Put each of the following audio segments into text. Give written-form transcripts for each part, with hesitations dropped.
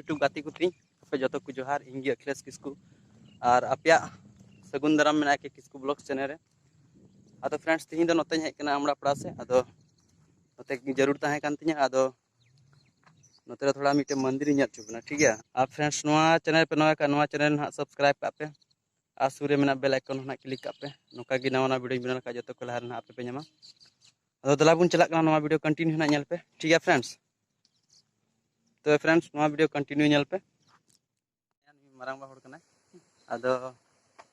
YouTube गाती को तीन पे जो को जोहार इंगी अखिलेश किस्कू और अपया सगुन दाराम में के किस्कू ब्लॉग चैनल रे अदो फ्रेंड्स तीन दो नोते हेकना आमड़ा पड़ा से अदो नोते जरूर ताहे कान तिया अदो नोते थोड़ा मिटे मंदिर इन चुकना ठीक है। आप फ्रेंड्स नोआ चैनल पे नवा का नोआ चैनल ना सब्सक्राइब का पे और सूर्य में बेल आइकन ना क्लिक का पे नोका गी नवा वीडियो बना का जो को लहर ना पे ᱧᱟᱢᱟ अदो दला बुन चला नवा वीडियो कंटिन्यू ना पे ठीक है फ्रेंड्स। तो फ्रेंड्स नवा वीडियो कंटिन्यू नल पे मारांग बा होड़ कना अदो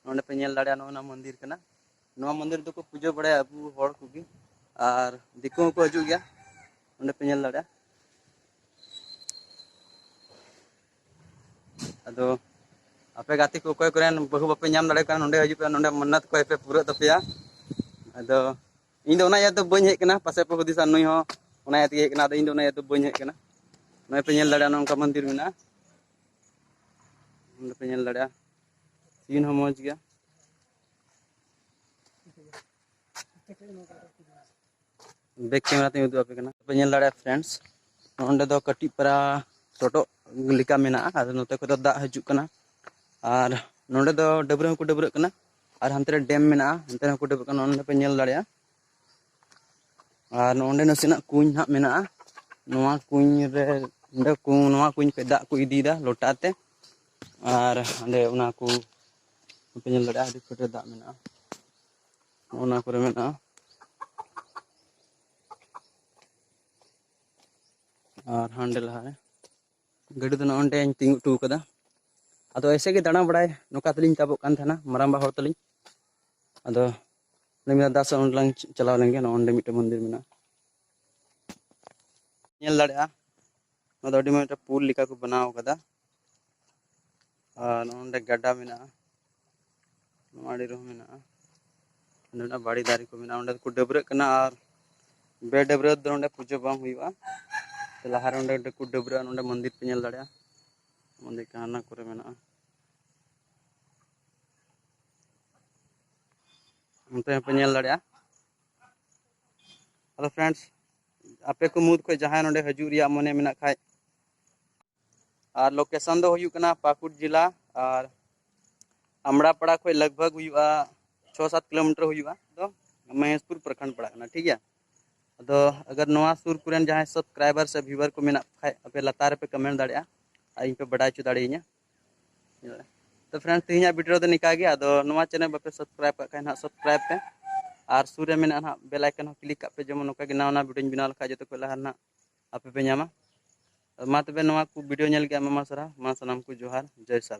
नोंडे पे नेल दाड़े ना मंदिर कना नवा मंदिर दो को पूजा बड़े अबू होड़ कुगी और दिको को हजू गया नोंडे पे नेल दाड़े अदो आपे गाती को कोय करे बहु बापे नाम दाड़े का नोंडे हजू पे नोंडे मन्नत कोय पे पूरा तपेया अदो इन दो ना या तो बኝ हेकना पासे पे हुदिसा नुई हो ओना या तिगे हेकना इन दो ना या तो बኝ हेकना नोय पे नेल दाड़े नोंका मंदिर मेना नोंडे पे नेल दाड़े सीन हो मौज गया बैक कैमरा ते उदु आपे कना पे नेल दाड़े फ्रेंड्स नोंडे दो कटी परा टोटो लिका मेना आर नोते को दा हजू कना और नोंडे दो डबरे को डबरे कना और हंते डैम मेना हंते को डबरे कना नोंडे पे नेल दाड़े और नोंडे नसेना कुñ ना मेना नोआ कुñ रे नोंडे को नोआ कुñ पे दा को इदीदा लोटाते और अंडे उना को पे नेल दाड़े आदि फोटो दा मेना ओना करे मेना और हांडे लहारे गड्डी तो नोंडे तिंगु टू कदा अदो ऐसे के दाना बड़ाय नोका तलिंग ताबो कान थाना मारांबा होड़ तलिंग अदो नेमिया दास ओनलाइन चलाव लेंगे नोंडे मिटे मंदिर मेना नेल दाड़े नोदो अडी मिटे पुल लिका को बनाव कदा और नोंडे गड्डा मेना नोआडी रो मेना नोंडे बाड़ी दारी को मेना ओंडे को डबरे कना और बे डबरे दो नोंडे पूजा बांग हुईवा लहार नोंडे को डबरे नोंडे मंदिर पे नेल दाड़े मंदिर काना करे मेना उनते पे नेल दाड़े अदो फ्रेंड्स आपे को मुद को जहां नोंडे हजू रिया मने मेना खाय और लोकेशन दो हुयु कना पाकुड़ जिला और अमड़ा पड़ा को लगभग हुआ 6-7 किलोमीटर हुआ तो महेशपुर प्रखंड पड़ा ना ठीक है। अदो अगर नवा सुर कुरेन जहां सब्सक्राइबर से व्यूवर को मेना खाय आपे लतार पे कमेंट दाड़े आ इन पे बड़ा चु दाड़े तो फ्रेंड्स तीन वीडियो दो निका गया अदो नवा चैनल बापे सब्सक्राइब का ना सब्सक्राइब पे और सूर्य मेना ना बेल आइकन हो क्लिक पे जेमन नोका के नवा वीडियो बिना लखा जतो को लहर ना आपे पे ᱧᱟᱢᱟ मा तबे नवा को वीडियो नेल के मा सरा मा सनाम को जोहार जय साल।